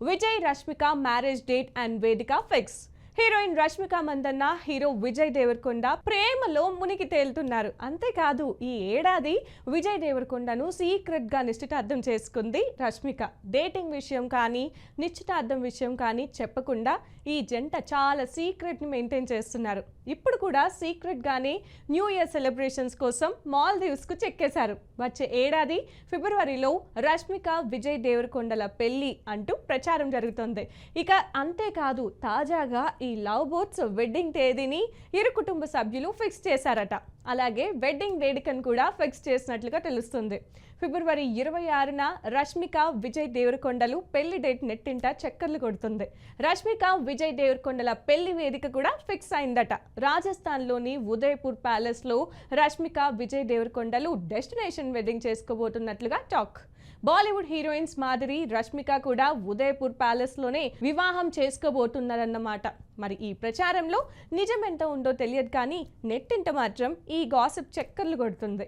Vijay Rashmika marriage date and వేదిక fix. Heroine Rashmika Mandanna hero Vijay Deverakonda ప్రేమలో మునిగి తేలుతున్నారు. అంతేకాదు ఈ ఏడాది విజయ్ దేవరకొండను సీక్రెట్ గా నిశ్చితార్థం చేసుకుంది రష్మిక. డేటింగ్ విషయం కానీ నిశ్చితార్థం విషయం కానీ చెప్పకుండా ఈ జంట చాలా సీక్రెట్ ని మెయింటైన్ చేస్తున్నారు. ఇప్పుడు కూడా సీక్రెట్ గానే న్యూ ఇయర్ సెలబ్రేషన్స్ కోసం మాల్దీవ్స్ కు చెక్కేశారు. వచ్చే ఏడాది ఫిబ్రవరిలో రష్మిక విజయ్ దేవరకొండల పెళ్లి అంటూ ప్రచారం జరుగుతుంది. ఇక అంతేకాదు తాజాగా ఈ లవ్ బోట్స్ వెడ్డింగ్ తేదీని ఇరు కుటుంబ సభ్యులు ఫిక్స్ చేశారట. అలాగే వెడ్డింగ్ వేడుకను కూడా ఫిక్స్ చేసినట్లుగా తెలుస్తుంది. ఫిబ్రవరి 26న రష్మిక విజయ్ దేవరకొండలు పెళ్లి డేట్ నెట్టింట చక్కర్లు కొడుతుంది. రష్మిక విజయ్ దేవరకొండల పెళ్లి వేదిక కూడా ఫిక్స్ అయిందట. రాజస్థాన్లోని ఉదయపూర్ ప్యాలెస్ లో రష్మిక విజయ్ దేవరకొండలు డెస్టినేషన్ వెడ్డింగ్ చేసుకోబోతున్నట్లుగా టాక్. బాలీవుడ్ హీరోయిన్స్ మాదిరి రష్మిక కూడా ఉదయపూర్ ప్యాలెస్ లోనే వివాహం చేసుకోబోతున్నారన్నమాట. మరి ఈ ప్రచారంలో నిజం ఎంత ఉందో తెలియదు కానీ నెట్టింట మాత్రం ఈ గాసిప్ చక్కర్లు కొడుతుంది.